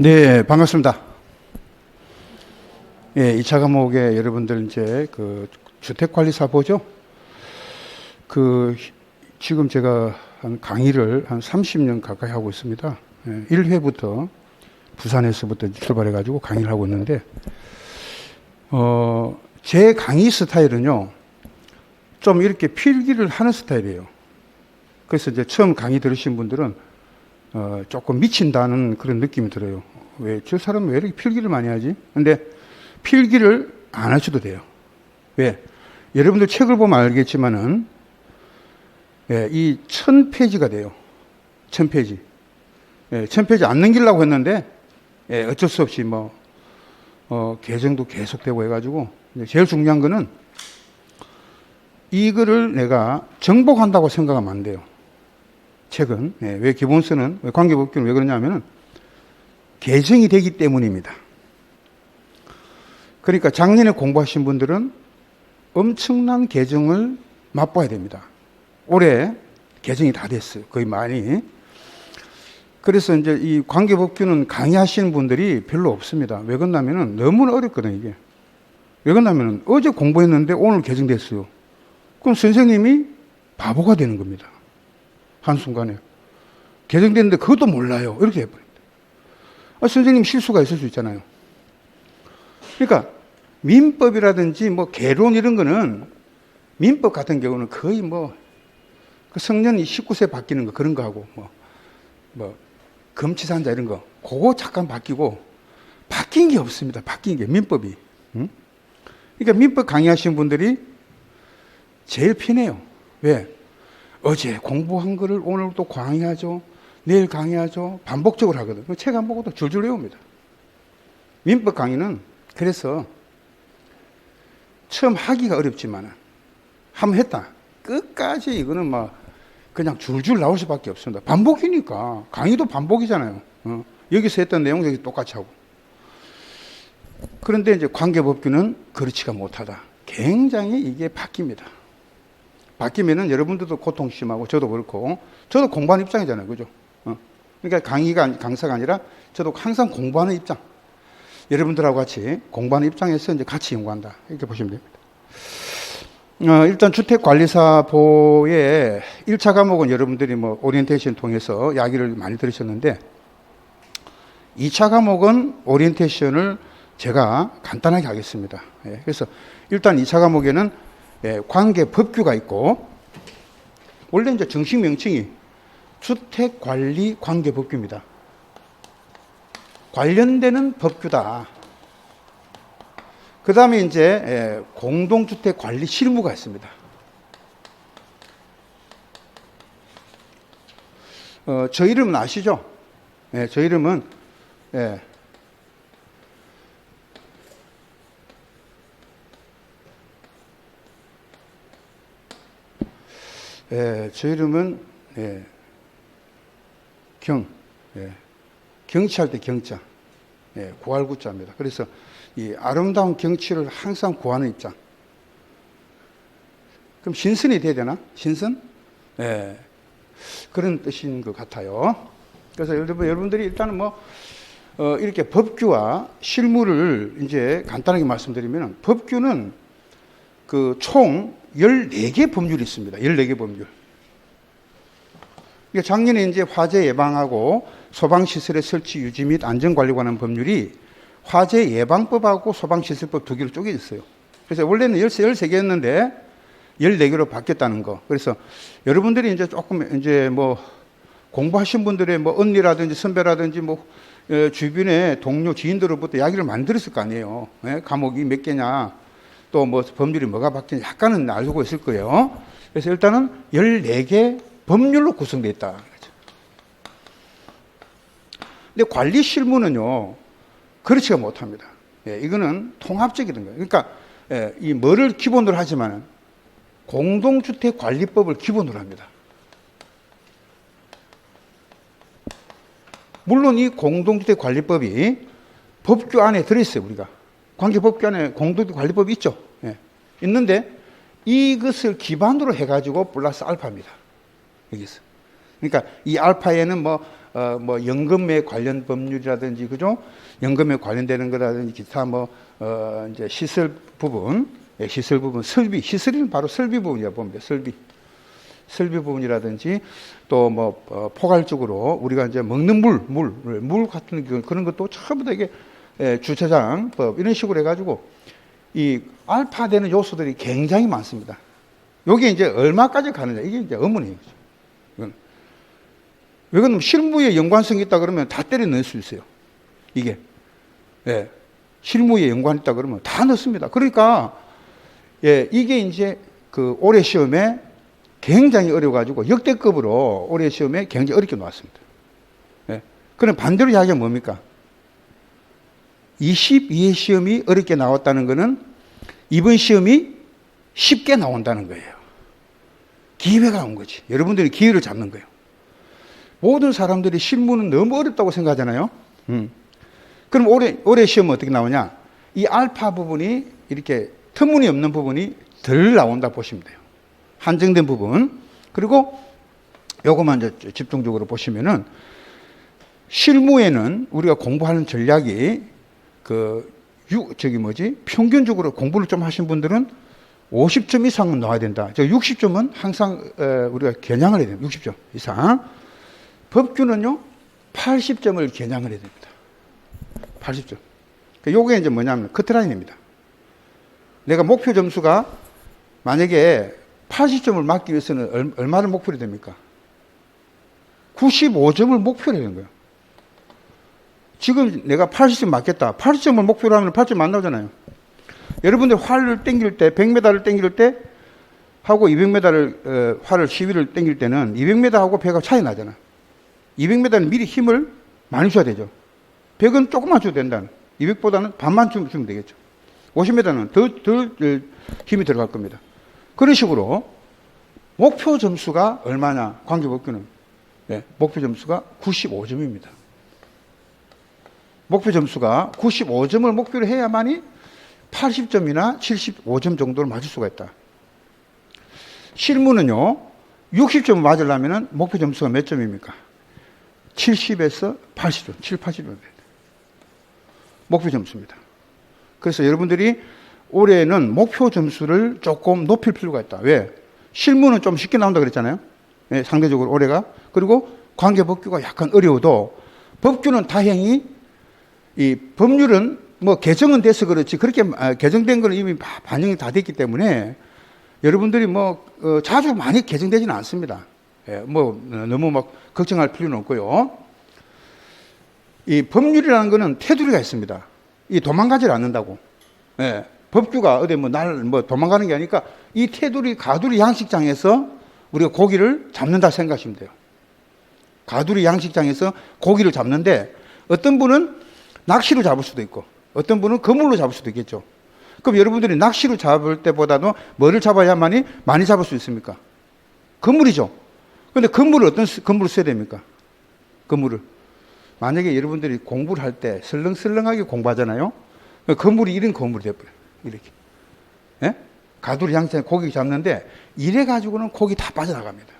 네, 반갑습니다. 예, 2차 과목에 여러분들 이제 그 주택관리사 보죠? 지금 제가 한 강의를 한 30년 가까이 하고 있습니다. 예, 1회부터 부산에서부터 출발해가지고 강의를 하고 있는데, 제 강의 스타일은요, 좀 이렇게 필기를 하는 스타일이에요. 그래서 이제 처음 강의 들으신 분들은 조금 미친다는 그런 느낌이 들어요. 왜, 저 사람은 왜 이렇게 필기를 많이 하지? 근데 필기를 안 하셔도 돼요. 왜? 여러분들 책을 보면 알겠지만은, 예, 이 1000페이지가 돼요. 1000페이지. 예, 1000페이지 안 넘기려고 했는데, 예, 어쩔 수 없이 개정도 계속되고 해가지고, 제일 중요한 거는 이거를 내가 정복한다고 생각하면 안 돼요. 책은. 예, 왜 기본서는, 왜 관계법규는 왜 그러냐면은, 개정이 되기 때문입니다. 그러니까 작년에 공부하신 분들은 엄청난 개정을 맛봐야 됩니다. 올해 개정이 다 됐어요. 거의 많이. 그래서 이제 이 관계법규는 강의하시는 분들이 별로 없습니다. 왜 그러냐면은 너무나 어렵거든요, 이게. 왜 그러냐면은 어제 공부했는데 오늘 개정됐어요. 그럼 선생님이 바보가 되는 겁니다. 한순간에. 개정됐는데 그것도 몰라요. 이렇게 해버립니다. 선생님 실수가 있을 수 있잖아요. 그러니까 민법이라든지 개론 이런 거는 민법 같은 경우는 거의 그 성년이 19세 바뀌는 거 그런 거 하고 금치산자 이런 거 그거 잠깐 바뀌고 바뀐 게 없습니다. 바뀐 게 민법이. 응? 그러니까 민법 강의하시는 분들이 제일 편해요. 왜? 어제 공부한 거를 오늘 또 강의하죠. 내일 강의하죠. 반복적으로 하거든. 책 안 보고도 줄줄 외웁니다. 민법 강의는 그래서 처음 하기가 어렵지만 한번 했다. 끝까지 이거는 그냥 줄줄 나올 수밖에 없습니다. 반복이니까. 강의도 반복이잖아요. 여기서 했던 내용 여기 똑같이 하고. 그런데 이제 관계법규는 그렇지가 못하다. 굉장히 이게 바뀝니다. 바뀌면은 여러분들도 고통 심하고 저도 그렇고 저도 공부하는 입장이잖아요. 그죠? 그러니까 강사가 아니라 저도 항상 공부하는 입장. 여러분들하고 같이 공부하는 입장에서 이제 같이 연구한다. 이렇게 보시면 됩니다. 일단 주택관리사보의 1차 과목은 여러분들이 오리엔테이션 통해서 이야기를 많이 들으셨는데 2차 과목은 오리엔테이션을 제가 간단하게 하겠습니다. 예, 그래서 일단 2차 과목에는 관계법규가 있고 원래 이제 정식 명칭이 주택관리관계법규입니다. 관련되는 법규다. 그 다음에 이제 공동주택관리 실무가 있습니다. 저 이름은 아시죠? 저 이름은 저 이름은 경치할 때 경자, 구할 구자입니다. 그래서 이 아름다운 경치를 항상 구하는 입장. 그럼 신선이 돼야 되나? 신선? 그런 뜻인 것 같아요. 그래서 여러분들이 일단은 이렇게 법규와 실무를 이제 간단하게 말씀드리면 법규는 그 총 14개 법률이 있습니다. 14개 법률. 작년에 이제 화재 예방하고 소방시설의 설치 유지 및 안전관리에 관한 법률이 화재 예방법하고 소방시설법 두 개로 쪼개져 있어요. 그래서 원래는 13개였는데 14개로 바뀌었다는 거. 그래서 여러분들이 이제 조금 이제 공부하신 분들의 언니라든지 선배라든지 주변의 동료 지인들로부터 이야기를 많이 들었을 거 아니에요. 과목이 몇 개냐, 또 법률이 뭐가 바뀌냐 약간은 알고 있을 거예요. 그래서 일단은 14개 법률로 구성되어 있다. 근데 관리 실무는요, 그렇지가 못합니다. 이거는 통합적인 거예요. 그러니까, 이 뭐를 기본으로 하지만, 공동주택관리법을 기본으로 합니다. 물론 이 공동주택관리법이 법규 안에 들어있어요, 우리가. 관계법규 안에 공동주택관리법이 있죠. 있는데, 이것을 기반으로 해가지고 플러스 알파입니다. 여기서. 그러니까 이 알파에는 뭐 연금에 관련 법률이라든지 그죠? 연금에 관련되는 거라든지 기타 이제 시설 부분, 시설 부분, 시설은 바로 설비 부분이라고 보면 돼요. 설비 부분이라든지 또 포괄적으로 우리가 이제 먹는 물 같은 그런 것도 전부 다 이게 주차장법 이런 식으로 해가지고 이 알파되는 요소들이 굉장히 많습니다. 여기 이제 얼마까지 가느냐 이게 이제 의문이에요. 이건 왜 그러면 실무에 연관성이 있다 그러면 다 때려 넣을 수 있어요. 이게 실무에 연관이 있다 그러면 다 넣습니다. 그러니까 이게 이제 그 올해 시험에 굉장히 어려워가지고 역대급으로 올해 시험에 굉장히 어렵게 나왔습니다. 그럼 반대로 이야기하면 뭡니까? 22회 시험이 어렵게 나왔다는 것은 이번 시험이 쉽게 나온다는 거예요. 기회가 온 거지. 여러분들이 기회를 잡는 거예요. 모든 사람들이 실무는 너무 어렵다고 생각하잖아요. 그럼 올해 시험은 어떻게 나오냐? 이 알파 부분이 이렇게 터무니없는 부분이 덜 나온다 보시면 돼요. 한정된 부분. 그리고 요것만 이제 집중적으로 보시면은 실무에는 우리가 공부하는 전략이 평균적으로 공부를 좀 하신 분들은 50점 이상은 나와야 된다. 60점은 항상 우리가 겨냥을 해야 됩니다. 60점 이상. 법규는요, 80점을 겨냥을 해야 됩니다. 80점. 요게 이제 뭐냐면 커트라인입니다. 내가 목표 점수가 만약에 80점을 맞기 위해서는 얼마를 목표로 됩니까? 95점을 목표로 해야 되는 거예요. 지금 내가 80점 맞겠다. 80점을 목표로 하면 80점 안 나오잖아요. 여러분들 활을 땡길 때, 100m를 땡길 때 하고 200m를 활을 시위를 땡길 때는 200m하고 100하고 차이 나잖아. 200m는 미리 힘을 많이 줘야 되죠. 100은 조금만 줘도 된다. 200보다는 반만 주면 되겠죠. 50m는 더 힘이 들어갈 겁니다. 그런 식으로 목표 점수가 얼마냐? 관계법규는 목표 점수가 95점입니다. 목표 점수가 95점을 목표로 해야만이 80점이나 75점 정도를 맞을 수가 있다. 실무는요, 60점을 맞으려면 목표 점수가 몇 점입니까? 70에서 80점, 80점 돼야 돼요. 목표 점수입니다. 그래서 여러분들이 올해는 목표 점수를 조금 높일 필요가 있다. 왜? 실무는 좀 쉽게 나온다 그랬잖아요. 상대적으로 올해가. 그리고 관계법규가 약간 어려워도 법규는 다행히 이 법률은 개정은 돼서 그렇지 그렇게 개정된 건 이미 반영이 다 됐기 때문에 여러분들이 자주 많이 개정되지는 않습니다. 너무 걱정할 필요는 없고요. 이 법률이라는 거는 테두리가 있습니다. 이 도망가지를 않는다고. 법규가 어디 도망가는 게 아니니까 이 테두리 가두리 양식장에서 우리가 고기를 잡는다 생각하시면 돼요. 가두리 양식장에서 고기를 잡는데 어떤 분은 낚시로 잡을 수도 있고 어떤 분은 그물로 잡을 수도 있겠죠. 그럼 여러분들이 낚시로 잡을 때보다도 뭐를 잡아야만이 많이 잡을 수 있습니까? 그물이죠. 그런데 그물을 어떤 그물을 써야 됩니까? 그물을. 만약에 여러분들이 공부를 할 때 설렁설렁하게 공부하잖아요. 그물이 이런 그물이 돼버려요. 이렇게. 가두리 양식장에 고기 잡는데 이래가지고는 고기 다 빠져나갑니다.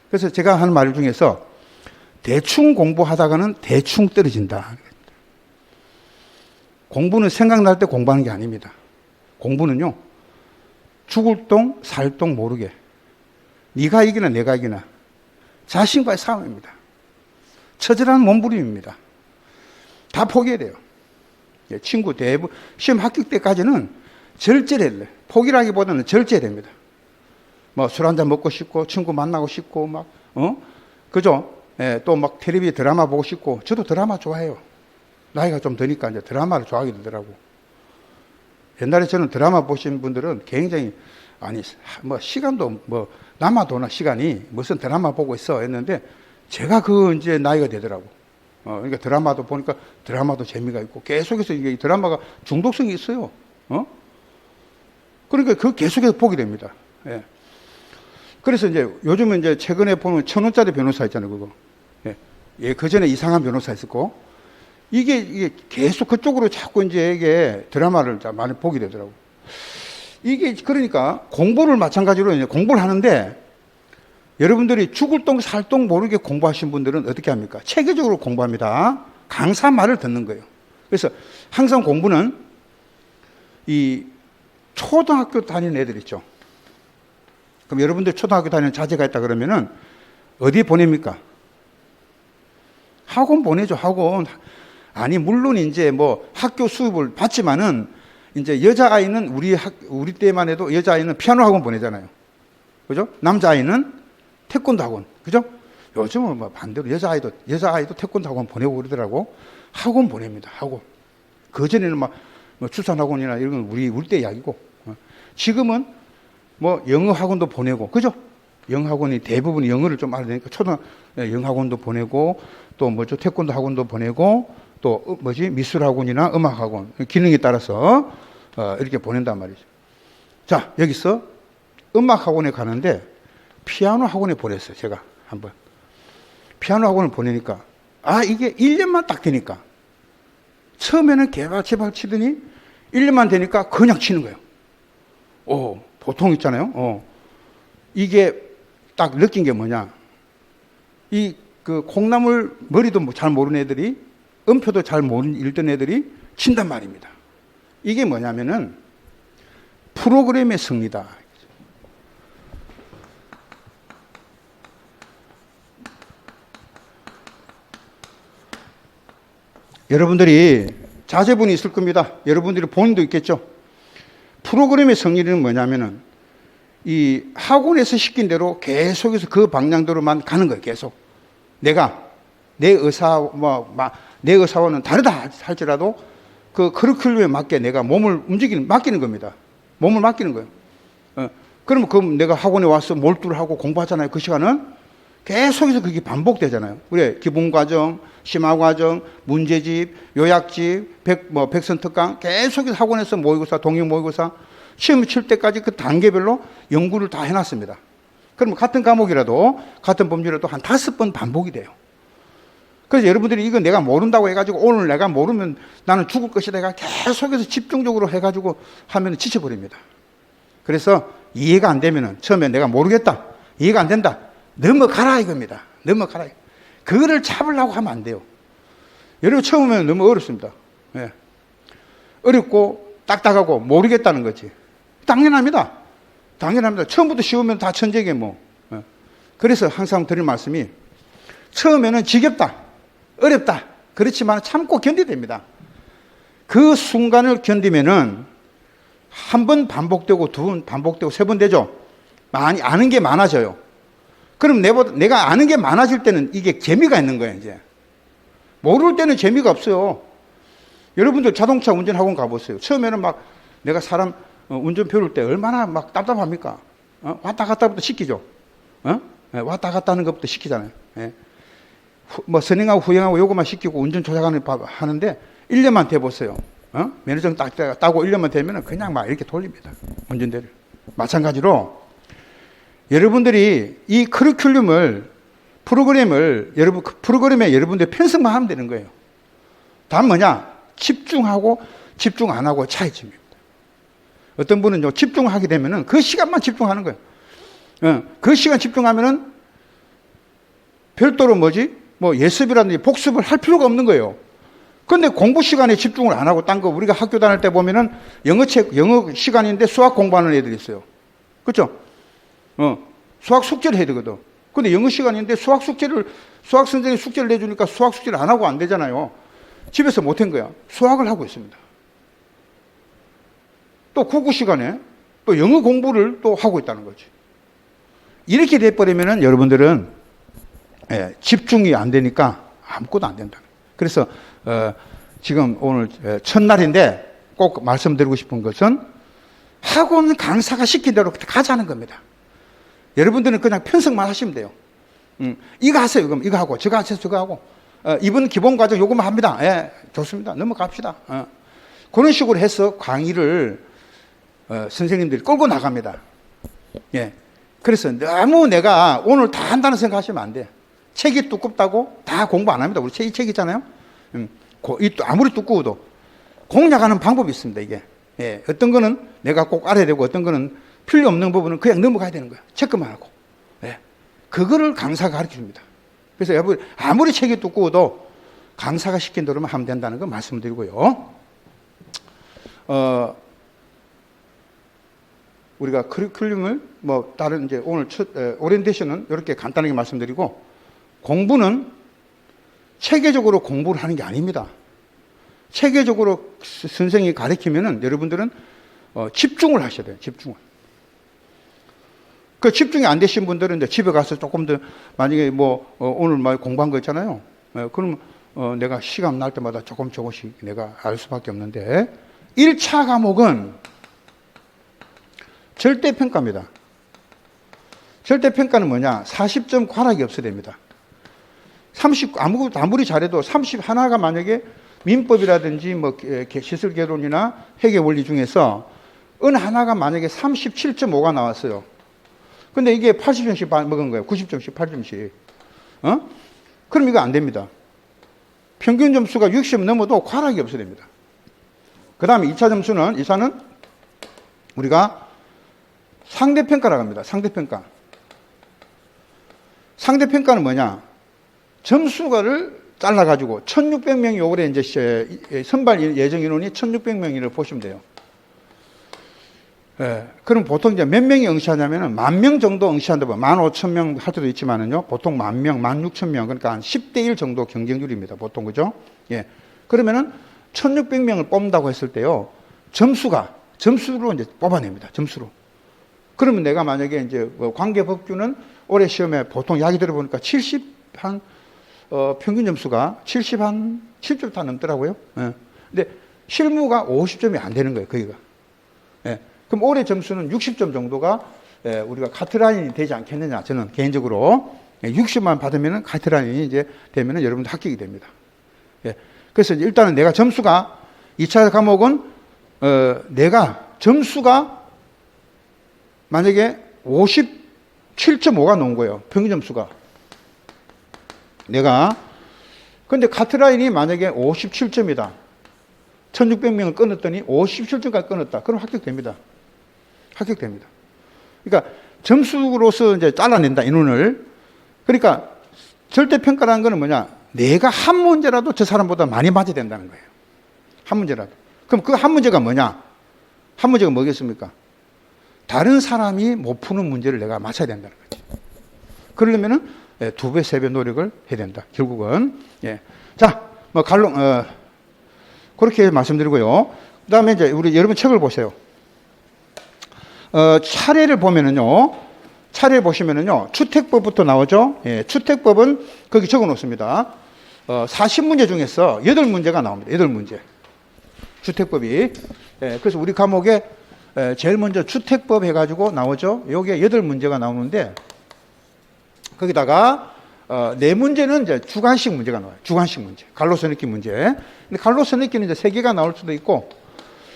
그래서 제가 하는 말 중에서 대충 공부하다가는 대충 떨어진다. 공부는 생각날 때 공부하는 게 아닙니다. 공부는요, 죽을 똥, 살 똥 모르게. 네가 이기나 내가 이기나. 자신과의 싸움입니다. 처절한 몸부림입니다. 다 포기해야 돼요. 친구 대부분, 시험 합격 때까지는 절제를 해요. 포기라기보다는 절제해야 됩니다. 술 한잔 먹고 싶고, 친구 만나고 싶고, 그죠? 또 텔레비 드라마 보고 싶고, 저도 드라마 좋아해요. 나이가 좀 드니까 이제 드라마를 좋아하게 되더라고. 옛날에 저는 드라마 보신 분들은 굉장히, 시간도 남아도나 시간이 무슨 드라마 보고 있어 했는데, 제가 이제 나이가 되더라고. 그러니까 드라마도 보니까 드라마도 재미가 있고, 계속해서 이게 드라마가 중독성이 있어요. 그러니까 계속해서 보게 됩니다. 그래서 이제 요즘은 이제 최근에 보면 1,000원짜리 변호사 있잖아요, 그거. 그 전에 이상한 변호사 있었고, 이게 계속 그쪽으로 자꾸 이제 이게 드라마를 많이 보게 되더라고. 이게 그러니까 공부를 마찬가지로 이제 공부를 하는데 여러분들이 죽을 똥 살 똥 모르게 공부하신 분들은 어떻게 합니까? 체계적으로 공부합니다. 강사 말을 듣는 거예요. 그래서 항상 공부는 이 초등학교 다니는 애들 있죠. 그럼 여러분들 초등학교 다니는 자제가 있다 그러면은 어디 보냅니까? 학원 보내죠, 학원. 아니, 물론 이제 뭐 학교 수업을 받지만은 이제 여자아이는 우리 때만 해도 여자아이는 피아노 학원 보내잖아요. 그죠? 남자아이는 태권도 학원. 그죠? 요즘은 뭐 반대로 여자아이도 태권도 학원 보내고 그러더라고. 학원 보냅니다, 학원. 그전에는 뭐 출산학원이나 이런 건 우리 때 이야기고. 지금은 뭐 영어 학원도 보내고. 그죠? 영어 학원이 대부분 영어를 좀 알아야 되니까 영어 학원도 보내고 또 뭐죠? 태권도 학원도 보내고 또 미술 학원이나 음악 학원 기능에 따라서 이렇게 보낸단 말이죠. 자, 여기서 음악 학원에 가는데 피아노 학원에 보냈어요. 제가 한번 피아노 학원을 보내니까 이게 1년만 딱 되니까 처음에는 개발체발 치더니 1년만 되니까 그냥 치는 거예요. 보통 있잖아요. 이게 딱 느낀 게 뭐냐? 그 콩나물 머리도 잘 모르는 애들이 음표도 잘 모르는 읽던 애들이 친단 말입니다. 이게 뭐냐면은 프로그램의 승리다. 여러분들이 자제분이 있을 겁니다. 여러분들이 본인도 있겠죠. 프로그램의 승리는 뭐냐면은 이 학원에서 시킨 대로 계속해서 그 방향대로만 가는 거예요. 계속 내 의사와는 다르다 할지라도 그 커리큘럼에 맞게 내가 몸을 맡기는 겁니다. 몸을 맡기는 거예요. 그러면 내가 학원에 와서 몰두를 하고 공부하잖아요. 그 시간은 계속해서 그게 반복되잖아요. 그래, 기본과정, 심화과정, 문제집, 요약집, 백선특강 계속해서 학원에서 모의고사, 동영 모의고사 시험 칠 때까지 그 단계별로 연구를 다 해놨습니다. 그러면 같은 과목이라도 같은 범위라도 한 5번 반복이 돼요. 그래서 여러분들이 이거 내가 모른다고 해가지고 오늘 내가 모르면 나는 죽을 것이다 해가 계속해서 집중적으로 해가지고 하면 지쳐버립니다. 그래서 이해가 안 되면은 처음에 내가 모르겠다, 이해가 안 된다, 넘어가라 이겁니다. 넘어가라. 그거를 잡으려고 하면 안 돼요. 여러분 처음에는 너무 어렵습니다. 예. 어렵고 딱딱하고 모르겠다는 거지. 당연합니다. 처음부터 쉬우면 다 천재게 뭐. 예. 그래서 항상 드릴 말씀이 처음에는 지겹다, 어렵다. 그렇지만 참고 견뎌야 됩니다. 그 순간을 견디면은 한 번 반복되고 두 번 반복되고 세 번 되죠. 많이 아는 게 많아져요. 그럼 내가 아는 게 많아질 때는 이게 재미가 있는 거예요, 이제. 모를 때는 재미가 없어요. 여러분들 자동차 운전학원 가보세요. 처음에는 막 내가 사람 운전 배울 때 얼마나 막 답답합니까? 왔다 갔다부터 시키죠. 왔다 갔다 하는 것부터 시키잖아요. 예. 선행하고 후행하고 요것만 시키고 운전 조작하는데 1년만 돼보세요. 면허증 따고 1년만 되면 그냥 막 이렇게 돌립니다. 운전대를. 마찬가지로 여러분들이 이 프로그램에 여러분들 편성만 하면 되는 거예요. 다음 뭐냐? 집중하고 집중 안 하고 차이점입니다. 어떤 분은 집중하게 되면은 그 시간만 집중하는 거예요. 그 시간 집중하면은 별도로 예습이라든지 복습을 할 필요가 없는 거예요. 그런데 공부 시간에 집중을 안 하고 딴 거 우리가 학교 다닐 때 보면은 영어 시간인데 수학 공부하는 애들이 있어요. 그렇죠? 수학 숙제를 해야 되거든. 근데 영어 시간인데 수학 선생님이 숙제를 내주니까 수학 숙제를 안 하고 안 되잖아요. 집에서 못한 거야. 수학을 하고 있습니다. 또 국어 시간에 또 영어 공부를 또 하고 있다는 거지. 이렇게 돼버리면은 여러분들은 집중이 안 되니까 아무것도 안 된다. 그래서 지금 오늘 첫날인데 꼭 말씀드리고 싶은 것은 학원 강사가 시킨 대로 가자는 겁니다. 여러분들은 그냥 편성만 하시면 돼요. 이거 하세요. 그럼 이거 하고 저거 하세요. 저거 하고 이번 기본 과정 요것만 합니다. 예, 좋습니다. 넘어갑시다. 그런 식으로 해서 강의를 선생님들이 끌고 나갑니다. 예. 그래서 너무 내가 오늘 다 한다는 생각하시면 안 돼. 책이 두껍다고 다 공부 안 합니다. 우리 책 있잖아요. 아무리 두꺼워도 공략하는 방법이 있습니다. 이게 어떤 거는 내가 꼭 알아야 되고 어떤 거는 필요 없는 부분은 그냥 넘어가야 되는 거야. 체크만 하고. 그거를 강사가 가르쳐줍니다. 그래서 여러분 아무리 책이 두꺼워도 강사가 시킨 대로만 하면 된다는 거 말씀드리고요. 우리가 커리큘럼을 뭐 다른 이제 오늘 첫 오리엔테이션은 이렇게 간단하게 말씀드리고, 공부는 체계적으로 공부를 하는 게 아닙니다. 체계적으로 선생님이 가르치면은 여러분들은 집중을 하셔야 돼요. 집중을. 그 집중이 안 되신 분들은 이제 집에 가서 조금 더, 만약에 뭐 오늘 뭐 공부한 거 있잖아요. 그럼 내가 시간 날 때마다 조금씩 내가 알 수밖에 없는데, 1차 과목은 절대평가입니다. 절대평가는 뭐냐? 40점 과락이 없어야 됩니다. 아무리 잘해도 31가 만약에 민법이라든지 뭐 시설개론이나 회계 원리 중에서 어느 하나가 만약에 37.5가 나왔어요. 근데 이게 80점씩 먹은 거예요. 90점씩, 80점씩. 그럼 이거 안 됩니다. 평균 점수가 60 넘어도 과락이 없어야 됩니다. 그 다음에 2차 점수는, 2차는 우리가 상대평가라고 합니다. 상대평가. 상대평가는 뭐냐? 점수가를 잘라가지고 1600명이 올해 이제 선발 예정 인원이 1600명을 보시면 돼요. 예, 그럼 보통 이제 몇 명이 응시하냐면은 10,000명 정도 응시한다고, 15,000명 할 때도 있지만은요, 보통 10,000명, 16,000명, 그러니까 한 10대 1 정도 경쟁률입니다. 보통, 그죠? 예. 그러면은 1600명을 뽑는다고 했을 때요, 점수로 이제 뽑아냅니다. 점수로. 그러면 내가 만약에 이제 관계법규는 올해 시험에 보통 이야기 들어보니까 평균 점수가 7점 다 넘더라고요. 예. 근데 실무가 50점이 안 되는 거예요, 거기가. 예. 그럼 올해 점수는 60점 정도가 우리가 카트라인이 되지 않겠느냐. 저는 개인적으로 60만 받으면 카트라인이 이제 되면 여러분들 합격이 됩니다. 예. 그래서 일단은 내가 점수가 2차 과목은 내가 점수가 만약에 57.5가 나온 거예요. 평균 점수가. 근데 카트라인이 만약에 57점이다. 1600명을 끊었더니 57점까지 끊었다. 그럼 합격됩니다. 합격됩니다. 그러니까 점수로서 이제 잘라낸다, 인원을. 그러니까 절대평가라는 거는 뭐냐? 내가 한 문제라도 저 사람보다 많이 맞아야 된다는 거예요. 한 문제라도. 그럼 그 한 문제가 뭐냐? 한 문제가 뭐겠습니까? 다른 사람이 못 푸는 문제를 내가 맞춰야 된다는 거죠. 그러려면은 2배, 3배 노력을 해야 된다. 결국은. 예. 자, 뭐 그렇게 말씀드리고요. 그 다음에 이제 우리 여러분 책을 보세요. 차례를 보시면은요, 주택법부터 나오죠. 예, 주택법은 거기 적어 놓습니다. 40문제 중에서 8문제가 나옵니다. 8문제. 주택법이. 예, 그래서 우리 과목에 제일 먼저 주택법 해가지고 나오죠. 요게 8문제가 나오는데, 거기다가 4문제는 이제 주관식 문제가 나와요. 주관식 문제. 갈로서 느낌 문제. 근데 갈로서 느낌은 이제 3개가 나올 수도 있고,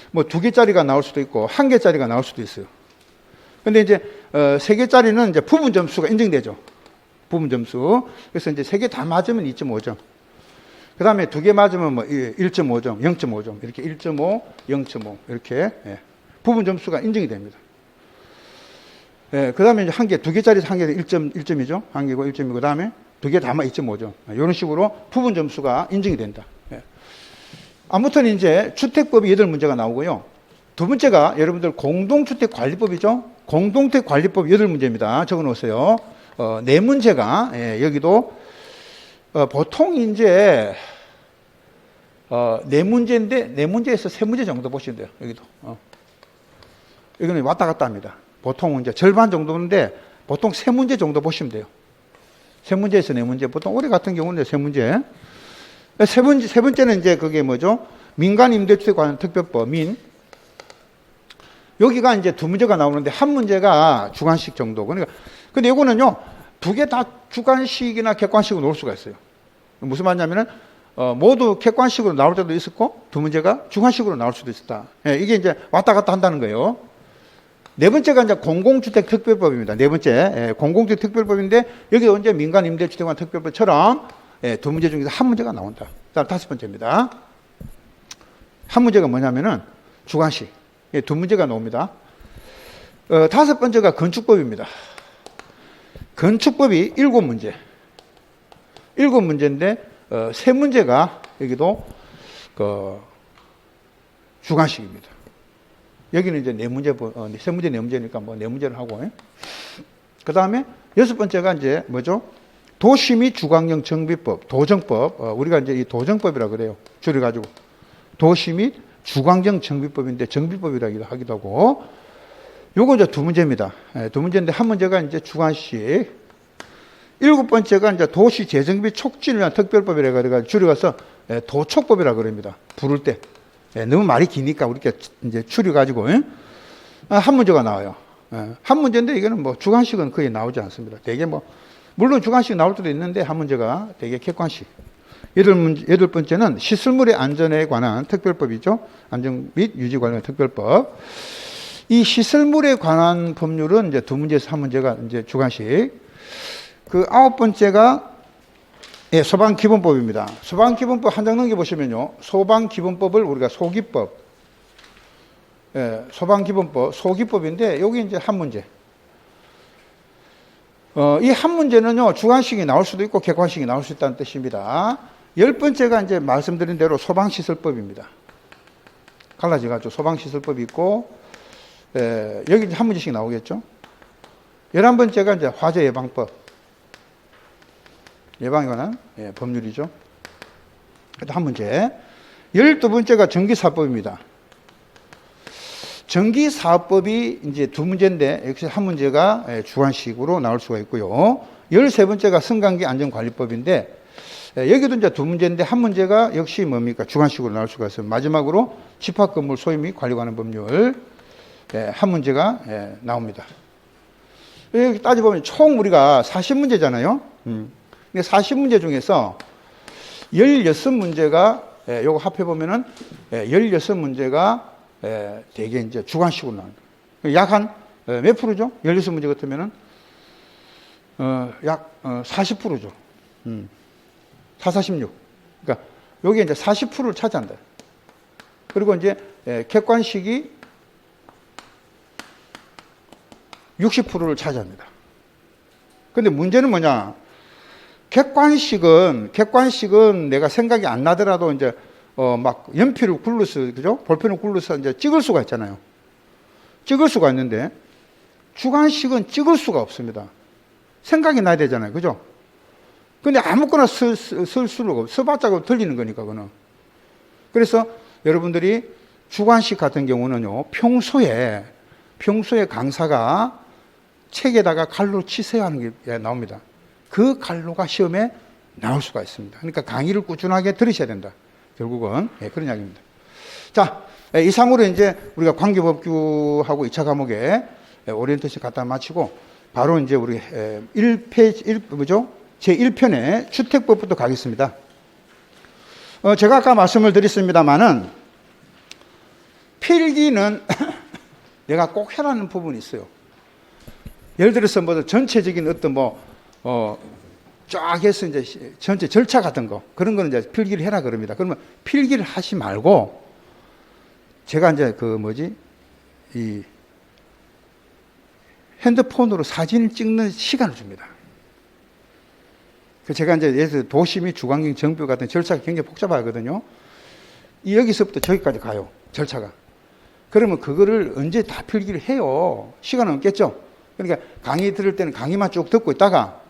뭐 2개짜리가 나올 수도 있고, 1개짜리가 나올 수도 있어요. 근데 이제 3개짜리는 이제 부분 점수가 인정되죠. 부분 점수. 그래서 이제 3개 다 맞으면 2.5점. 그 다음에 2개 맞으면 뭐 1.5점, 0.5점. 이렇게 1.5, 0.5. 이렇게. 예. 부분 점수가 인정이 됩니다. 예, 그 다음에 이제 2개짜리 1개 1점이죠. 1개고 1점이고, 그 다음에 2개 다 2.5점. 이런 식으로 부분 점수가 인정이 된다. 예. 아무튼 이제 주택법이 8문제가 나오고요. 두 번째가 여러분들 공동주택관리법이죠. 공동주택관리법 8문제입니다. 적어 놓으세요. 4문제가, 예, 여기도, 보통 이제, 4문제인데, 4문제에서 3문제 정도 보시면 돼요. 여기도. 이거는 왔다 갔다 합니다. 보통 이제 절반 정도인데, 보통 3문제 정도 보시면 돼요. 3문제에서 4문제. 보통 올해 같은 경우는 3문제. 세 번째는 이제 그게 뭐죠? 민간임대주택 관련 특별법, 여기가 이제 2문제가 나오는데, 한 문제가 주관식 정도. 그러니까, 근데 이거는요, 2개 다 주관식이나 객관식으로 나올 수가 있어요. 무슨 말이냐면은, 모두 객관식으로 나올 때도 있었고, 2문제가 주관식으로 나올 수도 있었다. 예, 이게 이제 왔다 갔다 한다는 거예요. 4번째가 이제 공공주택특별법입니다. 4번째. 예, 공공주택특별법인데, 여기 언제 민간임대주택관 특별법처럼, 예, 2문제 중에서 한 문제가 나온다. 다음 5번째입니다. 한 문제가 뭐냐면은, 주관식. 예, 2문제가 나옵니다. 5번째가 건축법입니다. 건축법이 7문제. 7문제인데, 3문제가 여기도 주관식입니다. 여기는 이제 3문제, 4문제니까 뭐 4문제를 하고. 그 다음에 6번째가 이제 뭐죠? 도시 및 주광역 정비법, 도정법. 우리가 이제 이 도정법이라 그래요. 줄여가지고. 도시 및 주광역 정비법인데 정비법이라기도 하기도 하고. 요거 이제 2문제입니다. 2문제인데 한 문제가 이제 주관식. 7번째가 이제 도시 재정비 촉진을 위한 특별법이라 그래가지고 줄여가서 도촉법이라 그럽니다. 부를 때. 너무 말이 기니까 우리가 이제 줄여가지고 한 문제가 나와요. 한 문제인데 이거는 뭐 주관식은 거의 나오지 않습니다. 되게 뭐 물론 주관식 나올 때도 있는데 한 문제가 되게 객관식. 8번째는 시설물의 안전에 관한 특별법이죠. 안전 및 유지 관련 특별법. 이 시설물에 관한 법률은 이제 2문제에서 한 문제가 이제 주관식. 그 9번째가 소방기본법입니다. 소방기본법 한 장 넘겨보시면요. 소방기본법을 우리가 소기법. 소방기본법, 소기법인데 여기 이제 한 문제. 이 한 문제는요. 주관식이 나올 수도 있고 객관식이 나올 수 있다는 뜻입니다. 10번째가 이제 말씀드린 대로 소방시설법입니다. 갈라져가지고 소방시설법이 있고 여기 이제 한 문제씩 나오겠죠. 11번째가 이제 화재 예방법. 예방에 관한 법률이죠. 그것도 한 문제. 12번째가 전기사업법입니다. 전기사업법이 이제 2문제인데 역시 한 문제가 주관식으로 나올 수가 있고요. 13번째가 승강기 안전관리법인데 여기도 이제 2문제인데 한 문제가 역시 뭡니까? 주관식으로 나올 수가 있어요. 마지막으로 집합건물 소유 및 관리 관한 법률 한 문제가 나옵니다. 여기 따져보면 총 우리가 40문제잖아요. 근데 40문제 중에서 16문제가 요거 합해보면은 16문제가 대개 이제 주관식으로 나옵니다. 약 한 몇 프로죠? 16문제 같으면은 약 40%죠. 446. 그러니까 여기 이제 40%를 차지한다. 그리고 이제 객관식이 60%를 차지합니다. 근데 문제는 뭐냐? 객관식은 내가 생각이 안 나더라도 이제 막 연필을 굴러서 그죠? 볼펜을 굴러서 이제 찍을 수가 있잖아요. 찍을 수가 있는데 주관식은 찍을 수가 없습니다. 생각이 나야 되잖아요. 그죠? 근데 아무거나 쓸 수가 없어. 써봤자고 들리는 거니까, 그거는. 그래서 여러분들이 주관식 같은 경우는요, 평소에 강사가 책에다가 갈로 치세요 하는 게 나옵니다. 그 갈로가 시험에 나올 수가 있습니다. 그러니까 강의를 꾸준하게 들으셔야 된다. 결국은 그런 이야기입니다. 자, 이상으로 이제 우리가 관계법규하고 2차 과목에 오리엔테이션 갖다 마치고 바로 이제 우리 1페이지, 제1편의 주택법부터 가겠습니다. 제가 아까 말씀을 드렸습니다만은 필기는 내가 꼭 해라는 부분이 있어요. 예를 들어서 뭐 전체적인 어떤 쫙 해서 이제 전체 절차 같은 거 그런 거는 이제 필기를 해라 그럽니다. 그러면 필기를 하지 말고 제가 이제 이 핸드폰으로 사진을 찍는 시간을 줍니다. 제가 이제 예를 들어 도시 및 주관경 정비 같은 절차가 굉장히 복잡하거든요. 여기서부터 저기까지 가요. 절차가. 그러면 그거를 언제 다 필기를 해요? 시간은 없겠죠? 그러니까 강의 들을 때는 강의만 쭉 듣고 있다가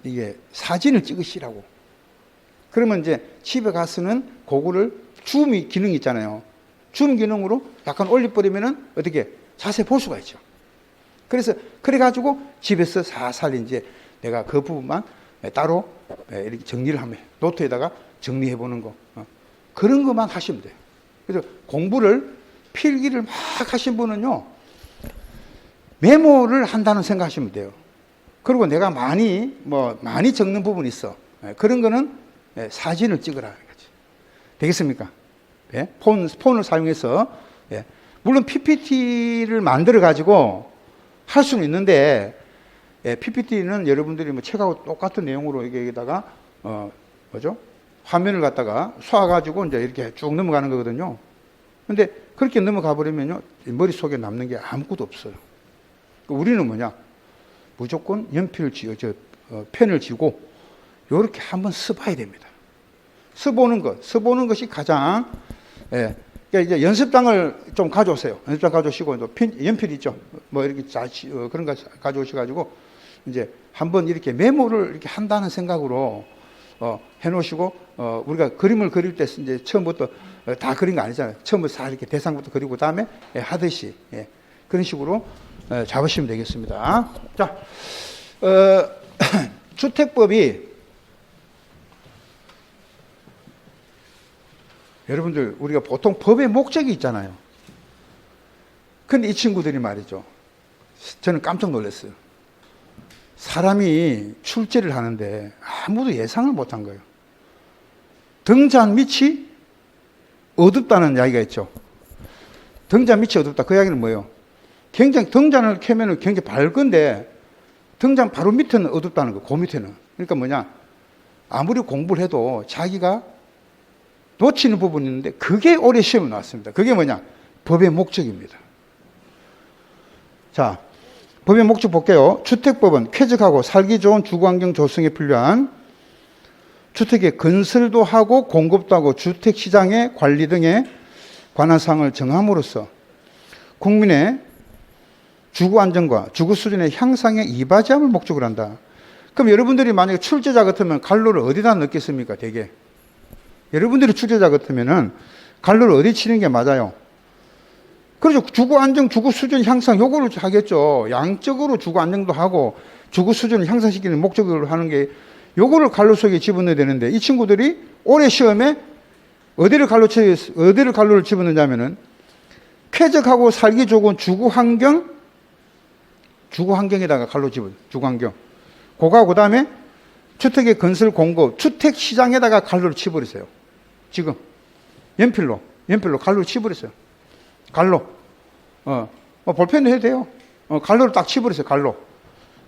이게 사진을 찍으시라고. 그러면 이제 집에 가서는 그거를 줌 기능이 있잖아요. 줌 기능으로 약간 올려버리면은 어떻게 자세히 볼 수가 있죠. 그래가지고 집에서 살살 이제 내가 그 부분만 따로 이렇게 정리를 하면 노트에다가 정리해보는 거. 그런 것만 하시면 돼요. 그래서 공부를 필기를 막 하신 분은요, 메모를 한다는 생각하시면 돼요. 그리고 내가 많이 적는 부분이 있어. 그런 거는 사진을 찍으라. 되겠습니까? 폰을 사용해서. 물론 PPT를 만들어가지고 할 수는 있는데, PPT는 여러분들이 책하고 똑같은 내용으로 여기다가, 화면을 갖다가 쏴가지고 이제 이렇게 쭉 넘어가는 거거든요. 근데 그렇게 넘어가 버리면요, 머릿속에 남는 게 아무것도 없어요. 우리는 뭐냐? 무조건 연필을 펜을 쥐고 이렇게 한번 써봐야 됩니다. 써보는 것이 가장, 예. 그러니까 이제 연습장을 좀 가져오세요. 연습장 가져오시고, 연필 있죠. 뭐 이렇게 그런 거 가져오셔가지고, 이제 한번 이렇게 메모를 이렇게 한다는 생각으로, 해놓으시고, 우리가 그림을 그릴 때 이제 처음부터 다 그린 거 아니잖아요. 처음부터 다 이렇게 대상부터 그리고 그 다음에 하듯이, 예. 그런 식으로 잡으시면 되겠습니다. 자, 주택법이 여러분들 우리가 보통 법의 목적이 있잖아요. 근데 이 친구들이 말이죠. 저는 깜짝 놀랐어요. 사람이 출제를 하는데 아무도 예상을 못한 거예요. 등잔 밑이 어둡다는 이야기가 있죠. 등잔 밑이 어둡다. 그 이야기는 뭐예요? 굉장히 등잔을 켜면 굉장히 밝은데 등잔 바로 밑에는 어둡다는 거예요. 그 밑에는. 그러니까 뭐냐? 아무리 공부를 해도 자기가 놓치는 부분이 있는데 그게 올해 시험에 나왔습니다. 그게 뭐냐? 법의 목적입니다. 자, 법의 목적 볼게요. 주택법은 쾌적하고 살기 좋은 주거환경 조성에 필요한 주택의 건설도 하고 공급도 하고 주택시장의 관리 등에 관한 사항을 정함으로써 국민의 주거안정과 주거수준의 향상에 이바지함을 목적으로 한다. 그럼 여러분들이 만약에 출제자 같으면 갈로를 어디다 넣겠습니까? 대개. 여러분들이 출제자 같으면은 갈로를 어디 치는 게 맞아요? 그렇죠. 주거 안정, 주거 수준 향상 요거를 하겠죠. 양적으로 주거 안정도 하고 주거 수준을 향상시키는 목적으로 하는 게 요거를 갈로 속에 집어넣어야 되는데 이 친구들이 올해 시험에 어디를 갈로를 집어넣냐면은 쾌적하고 살기 좋은 주거 환경에다가 갈로 주거 환경. 그거 그다음에 주택의 건설 공급, 주택 시장에다가 갈로를 치버리세요. 지금 연필로 갈로를 치버리세요. 갈로. 볼펜도 해도 돼요. 갈로를 딱 치버리세요. 갈로.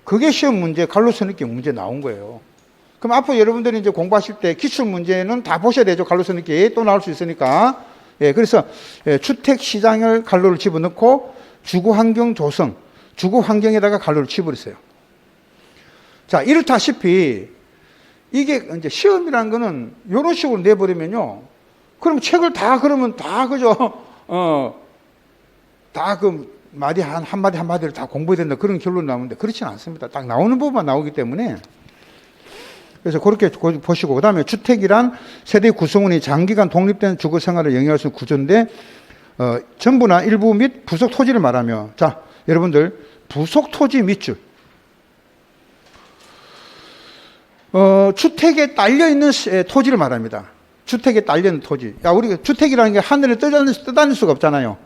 그게 시험 문제, 갈로 쓰는 게 문제 나온 거예요. 그럼 앞으로 여러분들이 이제 공부하실 때 기출 문제는 다 보셔야 되죠. 갈로 쓰는 게 또 나올 수 있으니까. 예, 그래서 주택 시장을 갈로를 집어넣고 주거 환경 조성, 주거 환경에다가 갈로를 치버리세요. 자, 이렇다시피 이게 이제 시험이라는 거는 이런 식으로 내버리면요. 그럼 책을 그러면 그죠? 마디 한마디를 다 공부해야 된다. 그런 결론이 나오는데 그렇지는 않습니다. 딱 나오는 부분만 나오기 때문에. 그래서 그렇게 보시고, 그 다음에 주택이란 세대 구성원이 장기간 독립된 주거 생활을 영위할 수 있는 구조인데, 전부나 일부 및 부속 토지를 말하며, 자, 여러분들, 부속 토지 밑줄. 주택에 딸려있는 토지를 말합니다. 주택에 딸려있는 토지. 야, 우리가 주택이라는 게 하늘에 떠다닐 수가 없잖아요.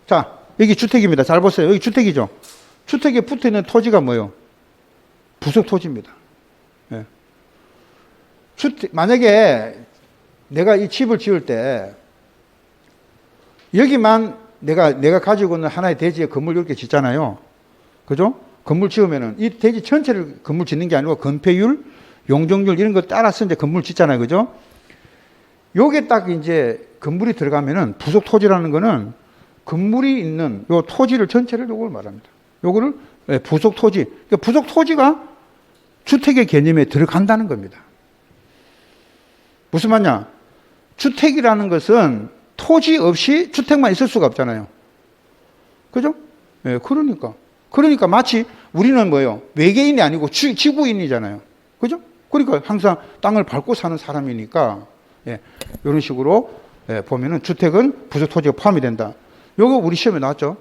자, 여기 주택입니다. 잘 보세요. 여기 주택이죠. 주택에 붙어 있는 토지가 뭐예요? 부속 토지입니다. 예. 만약에 내가 이 집을 지을 때 여기만 내가 가지고 있는 하나의 대지에 건물 이렇게 짓잖아요. 그죠? 건물 지으면은 이 대지 전체를 건물 짓는 게 아니고 건폐율, 용적률 이런 거 따라서 이제 건물 짓잖아요. 그죠? 요게 딱 이제 건물이 들어가면은 부속 토지라는 거는 건물이 있는 요 토지를 전체를 요걸 말합니다. 요거를 부속 토지. 그러니까 부속 토지가 주택의 개념에 들어간다는 겁니다. 무슨 말이냐? 주택이라는 것은 토지 없이 주택만 있을 수가 없잖아요. 그죠? 예, 그러니까 마치 우리는 뭐예요? 외계인이 아니고 지구인이잖아요. 그죠? 그러니까 항상 땅을 밟고 사는 사람이니까, 예, 이런 식으로 보면은 주택은 부속 토지가 포함이 된다. 요거 우리 시험에 나왔죠?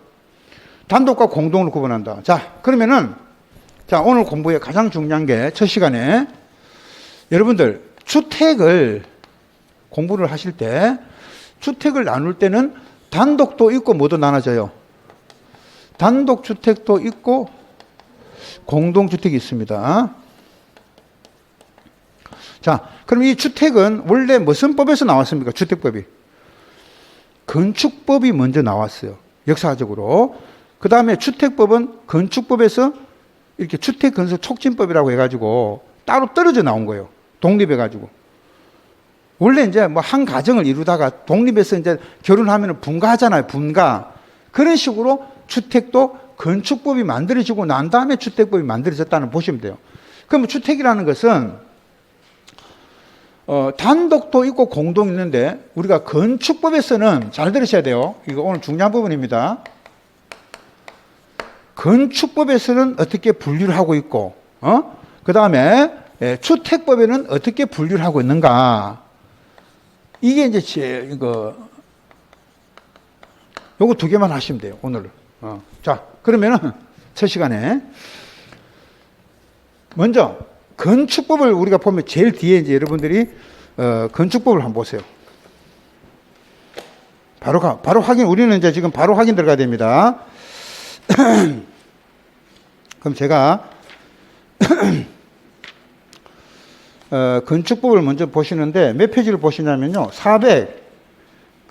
단독과 공동으로 구분한다. 자, 그러면은, 자, 오늘 공부에 가장 중요한 게 첫 시간에 여러분들 주택을 공부를 하실 때 주택을 나눌 때는 단독도 있고 뭐도 나눠져요? 단독주택도 있고 공동주택이 있습니다. 자, 그럼 이 주택은 원래 무슨 법에서 나왔습니까? 주택법이. 건축법이 먼저 나왔어요. 역사적으로. 그 다음에 주택법은 건축법에서 이렇게 주택건설 촉진법이라고 해가지고 따로 떨어져 나온 거예요. 독립해가지고. 원래 이제 뭐 한 가정을 이루다가 독립해서 이제 결혼하면 분가하잖아요. 분가. 그런 식으로 주택도 건축법이 만들어지고 난 다음에 주택법이 만들어졌다는 보시면 돼요. 그러면 주택이라는 것은 단독도 있고 공동 있는데 우리가 건축법에서는 잘 들으셔야 돼요. 이거 오늘 중요한 부분입니다. 건축법에서는 어떻게 분류를 하고 있고, 그 다음에 주택법에는 어떻게 분류를 하고 있는가. 이게 이제 요거 두 개만 하시면 돼요, 오늘. 자, 그러면은 첫 시간에 먼저 건축법을 우리가 보면 제일 뒤에 이제 여러분들이 건축법을 한번 보세요. 바로 확인, 우리는 이제 지금 바로 확인 들어가야 됩니다. 그럼 제가 건축법을 먼저 보시는데 몇 페이지를 보시냐면요.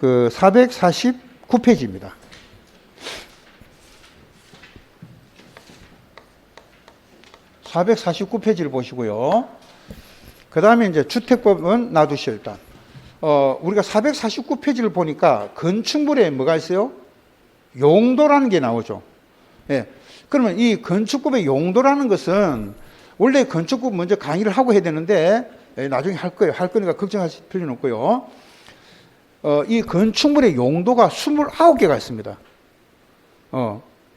449페이지입니다. (449페이지를) 보시고요. 그 다음에 이제 주택법은 놔두시오, 일단. 우리가 449페이지를 보니까 건축물에 뭐가 있어요? 용도라는 게 나오죠. 예. 그러면 이 건축법의 용도라는 것은 원래 건축법 먼저 강의를 하고 해야 되는데 나중에 할 거예요. 할 거니까 걱정하실 필요는 없고요. 이 건축물의 용도가 29개가 있습니다.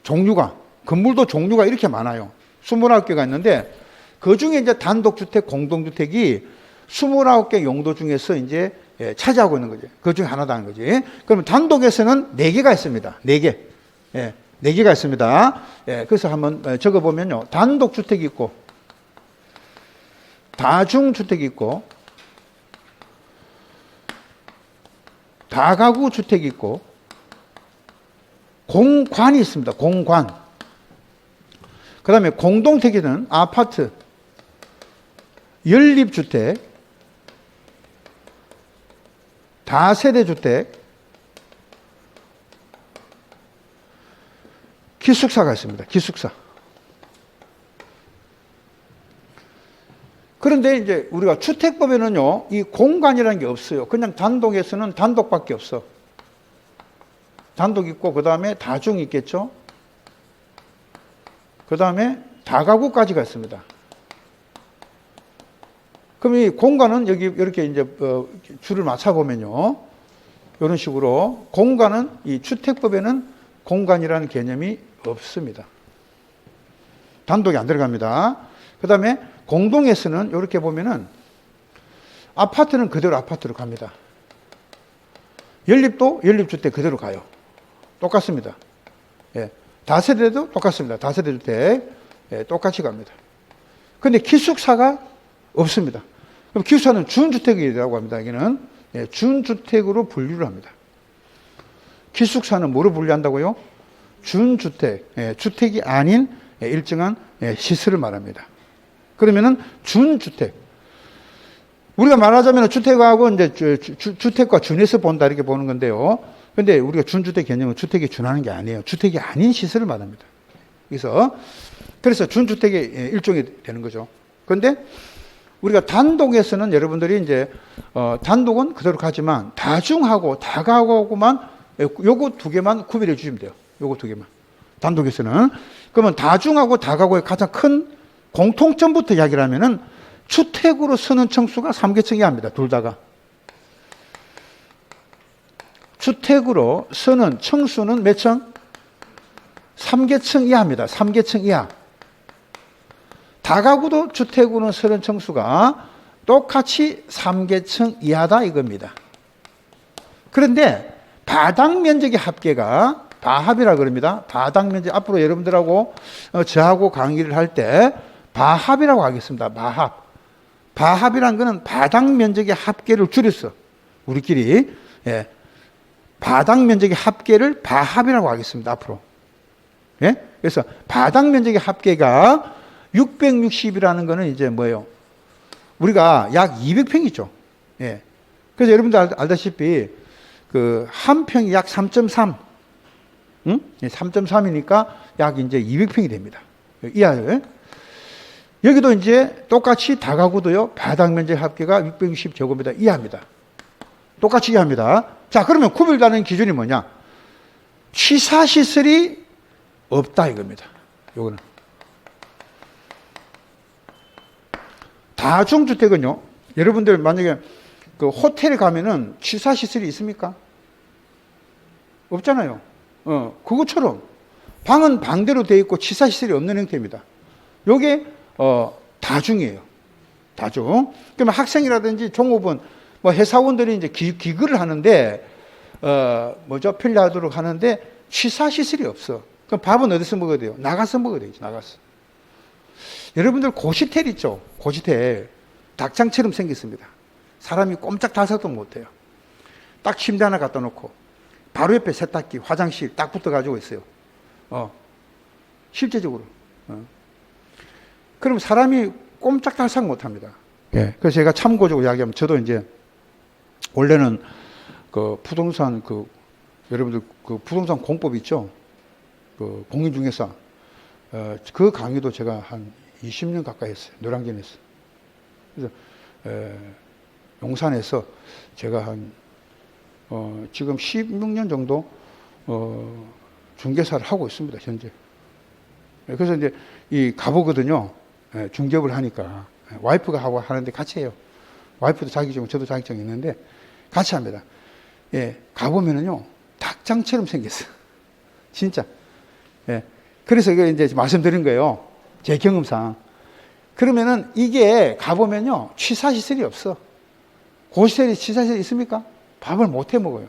종류가, 건물도 종류가 이렇게 많아요. 29개가 있는데 그 중에 이제 단독주택, 공동주택이 29개 용도 중에서 이제 차지하고 있는 거죠. 그 중에 하나다는 거지. 그러면 단독에서는 4개가 있습니다. 4개. 예, 4개가 있습니다. 예, 그래서 한번 적어보면요. 단독주택이 있고, 다중주택이 있고, 다가구주택이 있고, 공관이 있습니다. 공관. 그 다음에 공동택에는 아파트, 연립주택, 다세대주택, 기숙사가 있습니다. 기숙사. 그런데 이제 우리가 주택법에는요, 이 공간이라는 게 없어요. 그냥 단독에서는 단독밖에 없어. 단독 있고, 그 다음에 다중 있겠죠? 그 다음에 다가구까지가 있습니다. 그럼 이 공간은 여기 이렇게 이제 줄을 맞춰보면요. 이런 식으로 공간은 이 주택법에는 공간이라는 개념이 없습니다. 단독이 안 들어갑니다. 그 다음에 공동에서는 이렇게 보면은 아파트는 그대로 아파트로 갑니다. 연립도 연립주택 그대로 가요. 똑같습니다. 예. 다세대도 똑같습니다. 다세대주택 똑같이 갑니다. 그런데 기숙사가 없습니다. 그럼 기숙사는 준주택이라고 합니다. 여기는 준주택으로 분류를 합니다. 기숙사는 뭐로 분류한다고요? 준주택, 주택이 아닌 일정한 시설을 말합니다. 그러면은 준주택. 우리가 말하자면 주택하고 이제 주택과 준해서 본다 이렇게 보는 건데요. 근데 우리가 준주택 개념은 주택에 준하는 게 아니에요. 주택이 아닌 시설을 말합니다. 그래서 준주택의 일종이 되는 거죠. 그런데 우리가 단독에서는 여러분들이 이제 단독은 그대로 가지만 다중하고 다가구하고만 요거 두 개만 구별해 주시면 돼요. 요거 두 개만. 단독에서는. 그러면 다중하고 다가구의 가장 큰 공통점부터 이야기를 하면은 주택으로 서는 층수가 3계층 이하입니다. 둘 다가. 주택으로 서는 층수는 몇 층? 3계층 이하입니다. 3계층 이하. 다가구도 주택으로 서는 층수가 똑같이 3계층 이하다 이겁니다. 그런데 바닥 면적의 합계가 바합이라 그럽니다. 바닥 면적, 앞으로 여러분들하고 저하고 강의를 할 때 바합이라고 하겠습니다. 바합. 바합이란 거는 바닥 면적의 합계를 줄였어. 우리끼리. 예. 바닥 면적의 합계를 바합이라고 하겠습니다. 앞으로. 예? 그래서 바닥 면적의 합계가 660이라는 거는 이제 뭐예요? 우리가 약 200평이죠. 예. 그래서 여러분들 알다시피 그 한 평이 약 3.3. 응? 3.3이니까 약 이제 200평이 됩니다. 이하요. 여기도 이제 똑같이 다가구도요. 바닥 면적 합계가 660제곱미터 이하입니다. 똑같이 이해합니다. 자, 그러면 구별되는 기준이 뭐냐? 취사시설이 없다 이겁니다. 요거는. 다중주택은요, 여러분들 만약에 그 호텔에 가면은 취사시설이 있습니까? 없잖아요. 그것처럼 방은 방대로 되어 있고 취사시설이 없는 형태입니다. 요게, 다중이에요. 다중. 그러면 학생이라든지 종업원, 뭐 회사원들이 이제 기거를 하는데, 편리하도록 하는데 취사시설이 없어. 그럼 밥은 어디서 먹어야 돼요? 나가서 먹어야 되죠. 나가서. 여러분들 고시텔 있죠? 고시텔. 닭장처럼 생겼습니다. 사람이 꼼짝 달싹도 못해요. 딱 침대 하나 갖다 놓고 바로 옆에 세탁기, 화장실 딱 붙어가지고 있어요. 실제적으로. 그럼 사람이 꼼짝달싹 못합니다. 예. 그래서 제가 참고적으로 이야기하면 저도 이제 원래는 그 부동산 여러분들 그 부동산 공법 있죠? 그 공인중개사. 그 강의도 제가 한 20년 가까이 했어요. 노량진에서. 그래서 용산에서 제가 한 지금 16년 정도 중개사를 하고 있습니다. 현재. 그래서 이제 가보거든요. 중개업을 하니까 와이프가 하고 하는데 같이 해요. 와이프도 자격증, 저도 자격증이 있는데 같이 합니다. 예, 가보면은요 닭장처럼 생겼어요. 진짜. 예. 그래서 이제 말씀드린 거예요. 제 경험상. 그러면은 이게 가보면요 취사시설이 없어. 고시텔에 취사시설이 있습니까? 밥을 못 해 먹어요.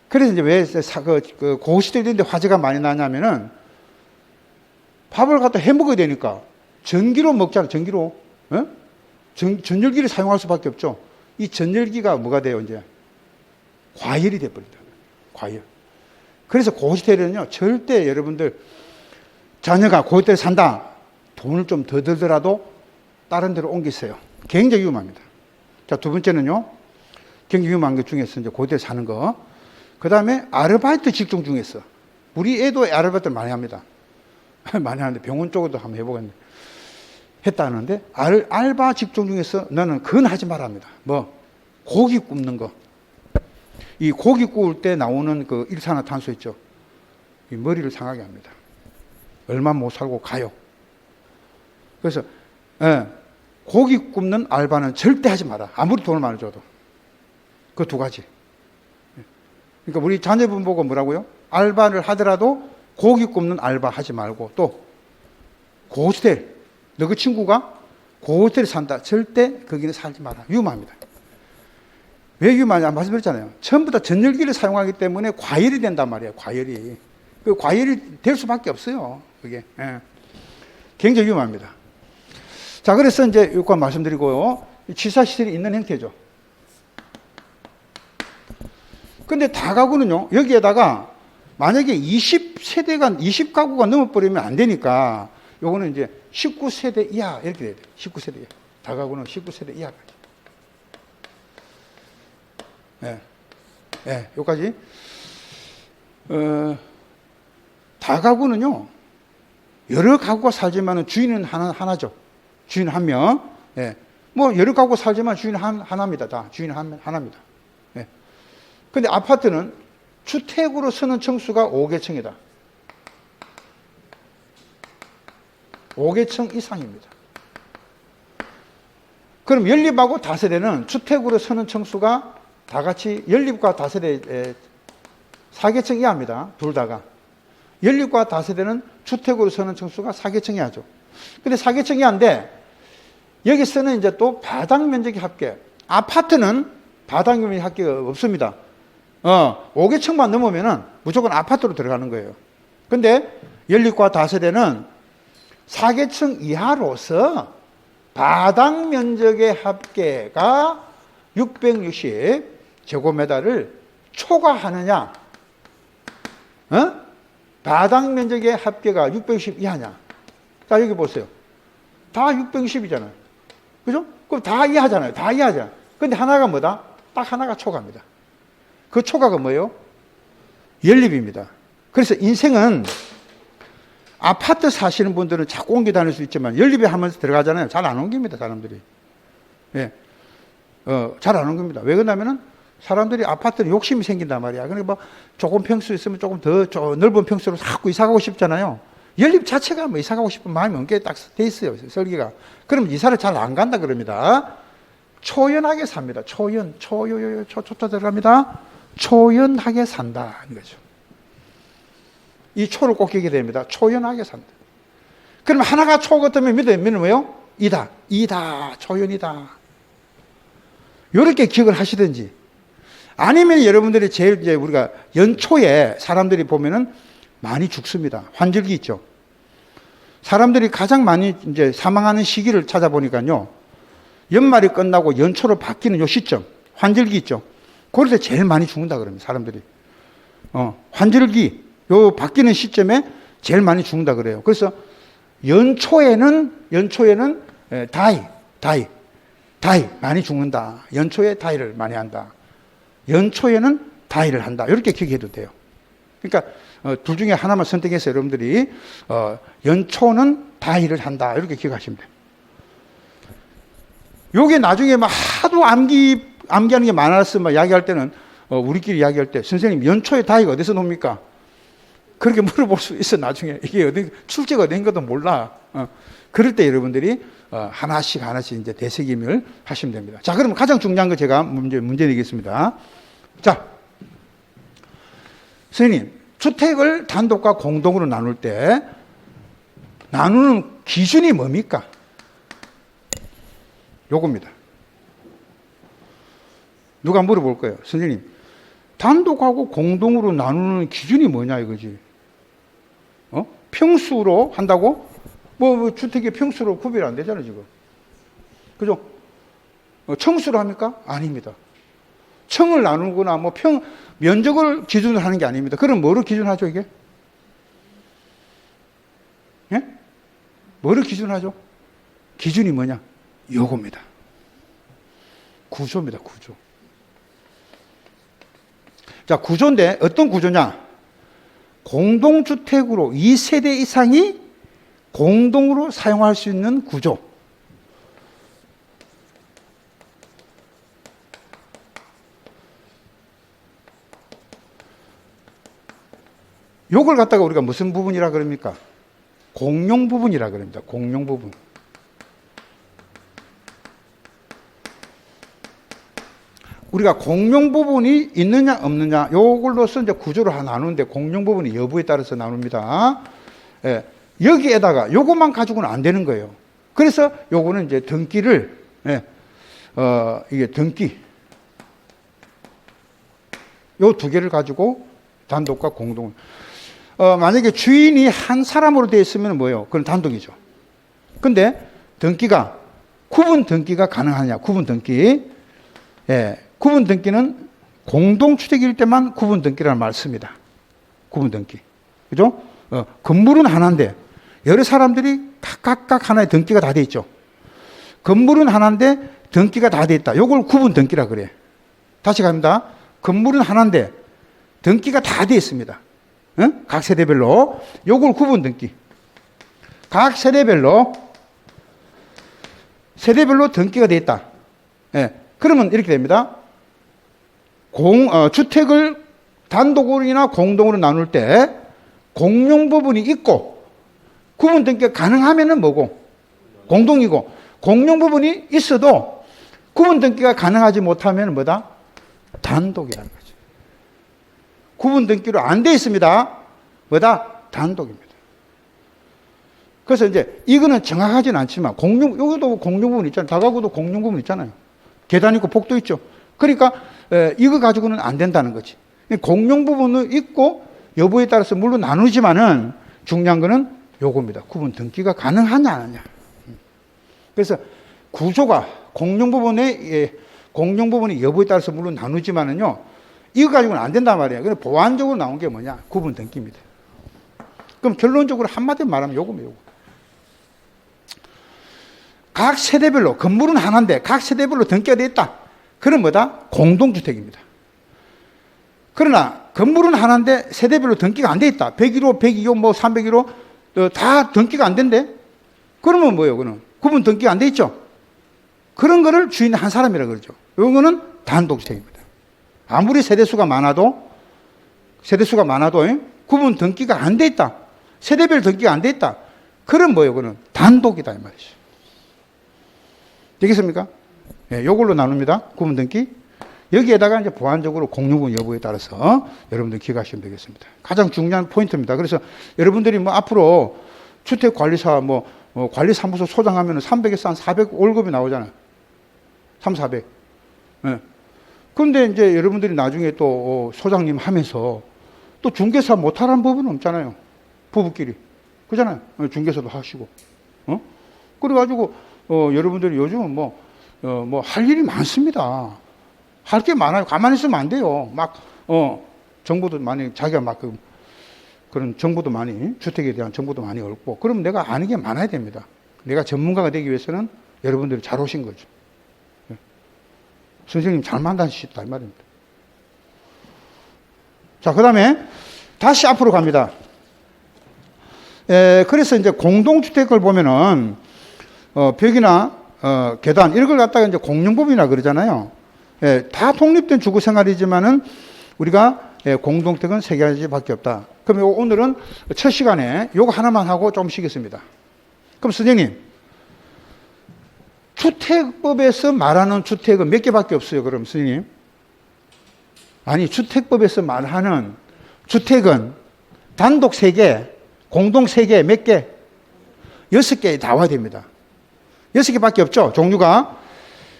그래서 이제 왜 고시텔인데 화재가 많이 나냐면은 밥을 갖다 해 먹어야 되니까 전기로 먹잖아. 전기로. 전열기를 사용할 수밖에 없죠. 이 전열기가 뭐가 돼요? 이제 과열이 돼버린다. 과열. 그래서 고시텔은요 절대 여러분들 자녀가 고시텔에 산다. 돈을 좀 더 들더라도 다른 데로 옮기세요. 굉장히 위험합니다. 자, 두 번째는요. 굉장히 위험한 것 중에서 이제 고시텔에 사는 거. 그 다음에 아르바이트 직종 중에서. 우리 애도 아르바이트 많이 합니다. 많이 하는데 병원 쪽으로도 한번 해보겠는데. 했다는데 알바 직종 중에서 너는 그건 하지 말랍니다. 뭐 고기 굽는 거. 이 고기 구울 때 나오는 그 일산화탄소 있죠. 이 머리를 상하게 합니다. 얼마 못 살고 가요. 그래서 고기 굽는 알바는 절대 하지 마라. 아무리 돈을 많이 줘도. 그 두 가지. 그러니까 우리 자녀분 보고 뭐라고요? 알바를 하더라도 고기 굽는 알바 하지 말고 또 고시텔. 너 그 친구가 고시텔에 산다. 절대 거기는 살지 마라. 위험합니다. 왜 위험하냐 말씀드렸잖아요. 전부 다 전열기를 사용하기 때문에 과열이 된단 말이에요. 과열이. 그 과열이 될 수밖에 없어요. 그게. 굉장히 위험합니다. 자, 그래서 이제 요건 말씀드리고요. 취사시설이 있는 형태죠. 근데 다가구는요, 여기에다가 만약에 20세대가, 20가구가 넘어버리면 안 되니까 요거는 이제 19세대 이하 이렇게 돼야 돼요. 19세대 이하. 다가구는 19세대 이하까지. 여기까지. 다가구는요, 여러 가구가 살지만은 주인은 하나죠. 주인 한 명. 뭐, 여러 가구가 살지만 주인 하나입니다. 다. 주인 하나입니다. 근데 아파트는 주택으로 쓰는 층수가 5개층이다. 5개층 이상입니다. 그럼 연립하고 다세대는 주택으로 쓰는 층수가 다 같이 연립과 다세대 4개층 이하입니다. 둘 다가. 연립과 다세대는 주택으로 쓰는 층수가 4개층 이하죠. 근데 4개층 이하인데 여기서는 이제 또 바닥 면적이 합계. 아파트는 바닥 면적이 합계가 없습니다. 5개층만 넘으면은 무조건 아파트로 들어가는 거예요. 근데 연립과 다세대는 4개층 이하로서 바닥 면적의 합계가 660제곱미터를 초과하느냐, 바닥 면적의 합계가 660 이하냐. 자, 여기 보세요. 다 660이잖아요. 그죠? 그럼 다 이하잖아요. 다 이하잖아요. 근데 하나가 뭐다? 딱 하나가 초과입니다. 그 초과가 뭐예요? 연립입니다. 그래서 인생은 아파트 사시는 분들은 자꾸 옮겨 다닐 수 있지만 연립에 하면서 들어가잖아요. 잘 안 옮깁니다, 사람들이. 잘 안 옮깁니다. 왜 그러냐면은 사람들이 아파트는 욕심이 생긴단 말이야. 그러니까 뭐 조금 평수 있으면 조금 더 넓은 평수로 자꾸 이사 가고 싶잖아요. 연립 자체가 뭐 이사 가고 싶은 마음이 엉게 딱 돼 있어요. 설계가. 그럼 이사를 잘 안 간다 그럽니다. 초연하게 삽니다. 초초초 들어갑니다. 초연하게 산다. 이거죠. 이 초를 꼭 기억해야 됩니다. 초연하게 산다. 그럼 하나가 초 같으면 믿으면 뭐예요? 이다. 초연이다. 이렇게 기억을 하시든지. 아니면 여러분들이 제일 이제 우리가 연초에 사람들이 보면은 많이 죽습니다. 환절기 있죠. 사람들이 가장 많이 이제 사망하는 시기를 찾아보니까요. 연말이 끝나고 연초로 바뀌는 요 시점, 환절기 있죠. 그럴 때 제일 많이 죽는다 그럽니다. 사람들이. 환절기, 요 바뀌는 시점에 제일 많이 죽는다 그래요. 그래서 연초에는 다이 많이 죽는다. 연초에 다이를 많이 한다. 연초에는 다이를 한다. 이렇게 기억해도 돼요. 그러니까 둘 중에 하나만 선택해서 여러분들이 연초는 다이를 한다. 이렇게 기억하시면 돼요. 요게 나중에 막 하도 암기하는 게 많아서 막 이야기할 때는 우리끼리 이야기할 때 선생님 연초에 다이가 어디서 놉니까? 그렇게 물어볼 수 있어. 나중에 이게 어디 출제가 된 것도 몰라. 그럴 때 여러분들이 하나씩 이제 되새김을 하시면 됩니다. 자, 그럼 가장 중요한 거 제가 문제 내겠습니다. 자, 선생님, 주택을 단독과 공동으로 나눌 때 나누는 기준이 뭡니까? 요겁니다. 누가 물어볼 거예요. 선생님, 단독하고 공동으로 나누는 기준이 뭐냐 이거지. 평수로 한다고? 뭐 주택의 평수로 구별 안 되잖아요, 지금. 그죠? 청수로 합니까? 아닙니다. 청을 나누거나 뭐 면적을 기준으로 하는 게 아닙니다. 그럼 뭐를 기준하죠, 이게? 예? 뭐를 기준하죠? 기준이 뭐냐? 요겁니다. 구조입니다, 구조. 자, 구조인데 어떤 구조냐? 공동주택으로 2세대 이상이 공동으로 사용할 수 있는 구조. 요걸 갖다가 우리가 무슨 부분이라 그럽니까? 공용 부분이라 그럽니다. 공용 부분. 우리가 공용 부분이 있느냐 없느냐 요걸로서 이제 구조를 하나 나누는데 공용 부분이 여부에 따라서 나눕니다. 예, 여기에다가 요것만 가지고는 안 되는 거예요. 그래서 요거는 이제 등기를 이게 등기 요 두 개를 가지고 단독과 공동. 만약에 주인이 한 사람으로 되어 있으면 뭐예요? 그건 단독이죠. 근데 등기가 구분 등기가 가능하냐? 구분 등기. 예. 구분 등기는 공동주택일 때만 구분 등기라는 말을 씁니다. 구분 등기. 그죠? 건물은 하나인데, 여러 사람들이 각각 하나의 등기가 다 돼 있죠. 건물은 하나인데, 등기가 다 돼 있다. 요걸 구분 등기라 그래. 다시 갑니다. 건물은 하나인데, 등기가 다 돼 있습니다. 응? 각 세대별로. 요걸 구분 등기. 각 세대별로 등기가 돼 있다. 예. 그러면 이렇게 됩니다. 주택을 단독으로나 공동으로 나눌 때 공용 부분이 있고 구분 등기가 가능하면은 뭐고? 공동이고 공용 부분이 있어도 구분 등기가 가능하지 못하면 뭐다? 단독이라는 거죠. 구분 등기로 안 돼 있습니다. 뭐다? 단독입니다. 그래서 이제 이거는 정확하진 않지만 여기도 공용 부분 있잖아요. 다가구도 공용 부분 있잖아요. 계단 있고 복도 있죠. 그러니까 이거 가지고는 안 된다는 거지. 공용 부분은 있고 여부에 따라서 물론 나누지만은 중요한 거는 요겁니다. 구분 등기가 가능하냐 안 하냐. 그래서 구조가 공용 부분이 여부에 따라서 물론 나누지만은요. 이거 가지고는 안 된단 말이에요. 근데 보완적으로 나온 게 뭐냐? 구분 등기입니다. 그럼 결론적으로 한마디로 말하면 요겁니다. 요거. 각 세대별로 건물은 하나인데 각 세대별로 등기가 되어 있다. 그럼 뭐다? 공동주택입니다. 그러나 건물은 하나인데 세대별로 등기가 안 되어 있다. 101호, 102호, 뭐 301호 다 등기가 안 된대. 그러면 뭐예요? 그는 구분 등기가 안 돼 있죠. 그런 거를 주인 한 사람이라 그러죠. 이거는 단독주택입니다. 아무리 세대수가 많아도 구분 등기가 안 돼 있다. 세대별 등기가 안 돼 있다. 그럼 뭐예요? 그는 단독이다 이 말이죠. 되겠습니까? 예, 요걸로 나눕니다. 구분 등기. 여기에다가 이제 보완적으로 공유분 여부에 따라서 여러분들 기억하시면 되겠습니다. 가장 중요한 포인트입니다. 그래서 여러분들이 뭐 앞으로 주택관리사 관리사무소 소장하면 300에서 한 400 월급이 나오잖아요. 400. 예. 그런데 이제 여러분들이 나중에 또 소장님 하면서 또 중개사 못하라는 법은 없잖아요. 부부끼리. 그잖아요. 중개사도 하시고. 그래가지고, 여러분들이 요즘은 할 일이 많습니다. 할 게 많아요. 가만히 있으면 안 돼요. 정보도 많이, 자기가 그런 정보도 많이, 주택에 대한 정보도 많이 얻고, 그럼 내가 아는 게 많아야 됩니다. 내가 전문가가 되기 위해서는 여러분들이 잘 오신 거죠. 선생님 잘 만나셨다, 이 말입니다. 자, 그 다음에 다시 앞으로 갑니다. 그래서 이제 공동주택을 보면은, 벽이나, 계단, 이런 걸 갖다가 이제 공용법이나 그러잖아요. 다 독립된 주거 생활이지만은 우리가 공동택은 3가지밖에 없다. 그럼 오늘은 첫 시간에 요거 하나만 하고 좀 쉬겠습니다. 그럼 선생님, 주택법에서 말하는 주택은 몇 개밖에 없어요. 그럼 선생님? 아니, 주택법에서 말하는 주택은 단독 3개, 공동 3개, 몇 개? 6개 나와야 됩니다. 6개밖에 없죠, 종류가.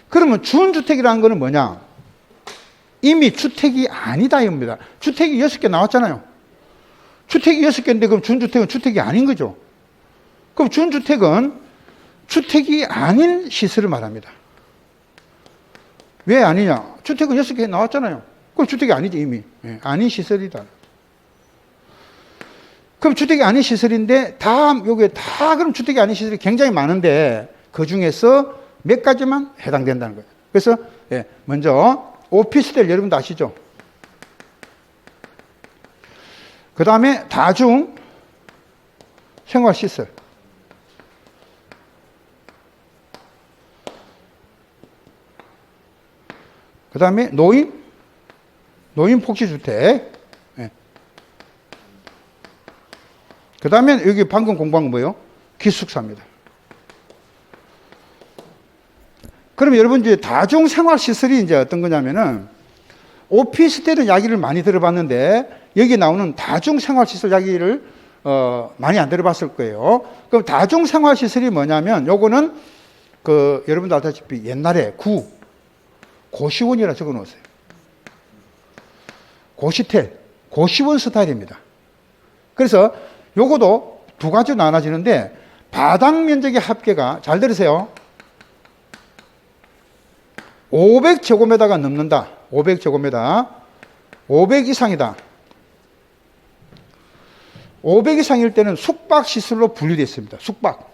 그러면 준주택이라는 거는 뭐냐? 이미 주택이 아니다, 이겁니다. 주택이 6개 나왔잖아요. 주택이 6개인데 그럼 준주택은 주택이 아닌 거죠. 그럼 준주택은 주택이 아닌 시설을 말합니다. 왜 아니냐? 주택은 6개 나왔잖아요. 그럼 주택이 아니지, 이미. 아닌 시설이다. 그럼 주택이 아닌 시설인데, 요게 다 그럼 주택이 아닌 시설이 굉장히 많은데, 그 중에서 몇 가지만 해당된다는 거예요. 그래서, 먼저, 오피스텔 여러분도 아시죠? 그 다음에 다중 생활시설. 그 다음에 노인 복지주택. 그 다음에 여기 방금 공부한 건 뭐예요? 기숙사입니다. 그럼 여러분 이제 다중생활시설이 이제 어떤 거냐면은 오피스텔은 이야기를 많이 들어봤는데 여기 나오는 다중생활시설 이야기를 많이 안 들어봤을 거예요. 그럼 다중생활시설이 뭐냐면 요거는 여러분도 알다시피 옛날에 고시원이라 적어 놓으세요. 고시텔, 고시원 스타일입니다. 그래서 요거도 2가지로 나눠지는데 바닥 면적의 합계가, 잘 들으세요, 500제곱미터가 넘는다. 500제곱미터. 500 이상이다. 500 이상일 때는 숙박시설로 분류되어 있습니다. 숙박.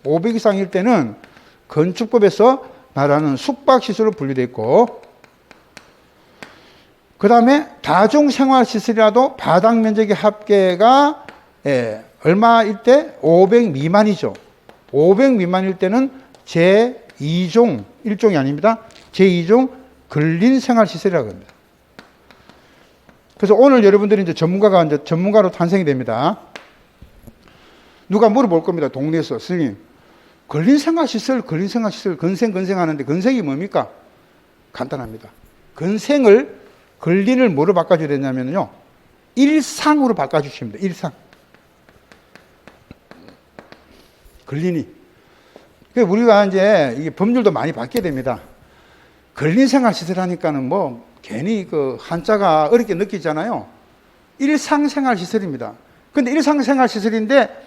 500 이상일 때는 건축법에서 말하는 숙박시설로 분류되어 있고, 그 다음에 다중생활시설이라도 바닥 면적의 합계가 얼마일 때? 500 미만이죠. 500 미만일 때는 제2종, 1종이 아닙니다. 제2종 근린생활시설이라고 합니다. 그래서 오늘 여러분들이 이제 전문가로 탄생이 됩니다. 누가 물어볼 겁니다. 동네에서. 선생님, 근린생활시설, 근생 하는데 근생이 뭡니까? 간단합니다. 근생을, 근린을 뭐로 바꿔줘야 되냐면요, 일상으로 바꿔주시면 돼요. 일상. 근린이. 우리가 이제 이게 법률도 많이 바뀌게 됩니다. 근린생활시설 하니까는 괜히 한자가 어렵게 느끼잖아요. 일상생활시설입니다. 근데 일상생활시설인데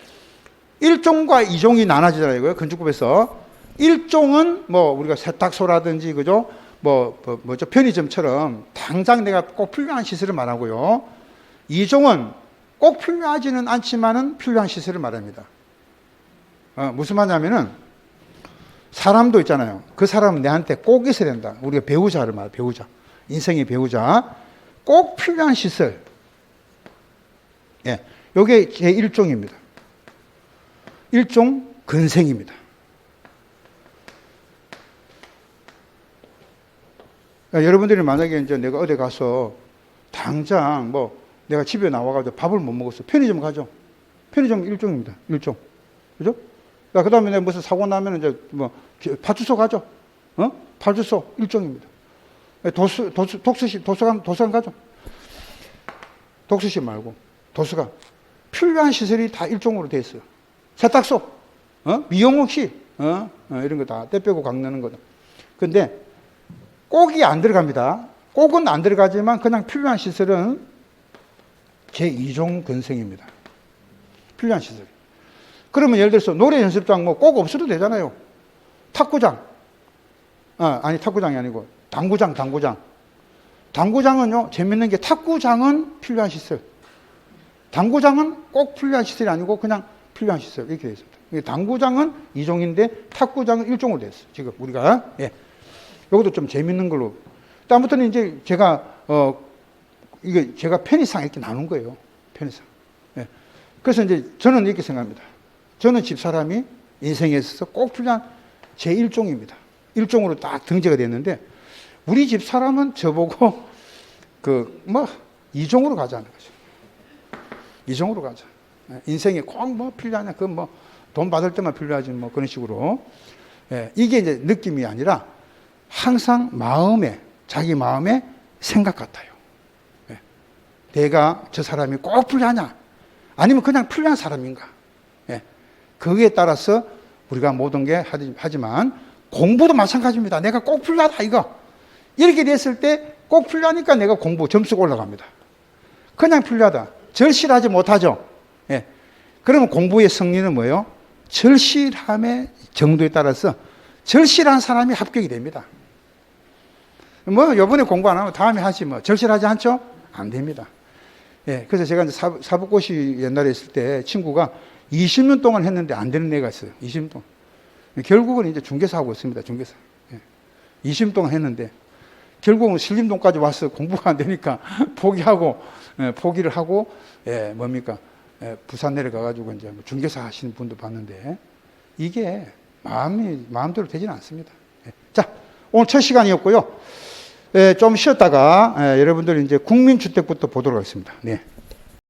1종과 2종이 나눠지잖아요. 이거요. 건축법에서. 1종은 우리가 세탁소라든지, 그죠? 편의점처럼 당장 내가 꼭 필요한 시설을 말하고요. 2종은 꼭 필요하지는 않지만은 필요한 시설을 말합니다. 무슨 말이냐면은 사람도 있잖아요. 그 사람은 내한테 꼭 있어야 된다. 우리가 배우자를 말해요. 배우자. 인생의 배우자. 꼭 필요한 시설. 요게 제1종입니다. 1종 근생입니다. 여러분들이 만약에 이제 내가 어디 가서 당장 뭐 내가 집에 나와가지고 밥을 못 먹었어. 편의점 가죠. 편의점 일종입니다. 일종. 그죠? 그 다음에 내가 무슨 사고 나면 이제 뭐 파출소 가죠. 파출소 일종입니다. 도서관 가죠. 독서실 말고 도서관. 필요한 시설이 다 일종으로 돼 있어요. 세탁소, 미용실, 이런 거 다 때 빼고 강내는 거다. 근데 꼭이 안 들어갑니다. 꼭은 안 들어가지만 그냥 필요한 시설은 제2종 근성입니다. 필요한 시설. 그러면 예를 들어서 노래 연습장 뭐 꼭 없어도 되잖아요. 탁구장. 탁구장이 아니고 당구장. 당구장은요, 재밌는 게 탁구장은 필요한 시설. 당구장은 꼭 필요한 시설이 아니고 그냥 필요한 시설. 이렇게 되어 있습니다. 당구장은 2종인데 탁구장은 1종으로 되어 있어요. 지금 우리가. 예. 이것도 좀 재밌는 걸로. 다음부터는 이제 제가, 제가 편의상 이렇게 나눈 거예요. 편의상. 예. 그래서 이제 저는 이렇게 생각합니다. 저는 집사람이 인생에 있어서 꼭 필요한 제1종입니다. 1종으로 딱 등재가 됐는데, 우리 집사람은 저보고, 2종으로 가자는 거죠. 2종으로 가자. 인생에 꼭 뭐 필요하냐, 그건 뭐, 돈 받을 때만 필요하지 뭐 그런 식으로. 예. 이게 이제 느낌이 아니라, 항상 자기 마음의 생각 같아요. 예. 내가 저 사람이 꼭 필요하냐? 아니면 그냥 필요한 사람인가? 예. 거기에 따라서 우리가 모든 게 하지만 공부도 마찬가지입니다. 내가 꼭 필요하다, 이거. 이렇게 됐을 때 꼭 필요하니까 내가 공부 점수가 올라갑니다. 그냥 필요하다. 절실하지 못하죠. 예. 그러면 공부의 승리는 뭐예요? 절실함의 정도에 따라서 절실한 사람이 합격이 됩니다. 뭐, 요번에 공부 안 하면 다음에 하지 뭐. 절실하지 않죠? 안 됩니다. 예. 그래서 제가 이제 사법고시 옛날에 있을 때 친구가 20년 동안 했는데 안 되는 애가 있어요. 20년 동안. 결국은 이제 중개사 하고 있습니다. 중개사. 예. 20년 동안 했는데 결국은 신림동까지 와서 공부가 안 되니까 포기를 하고, 부산 내려가가지고 이제 중개사 하시는 분도 봤는데 이게 마음대로 되지는 않습니다. 예. 자, 오늘 첫 시간이었고요. 좀 쉬었다가 여러분들 이제 국민주택부터 보도록 하겠습니다. 네.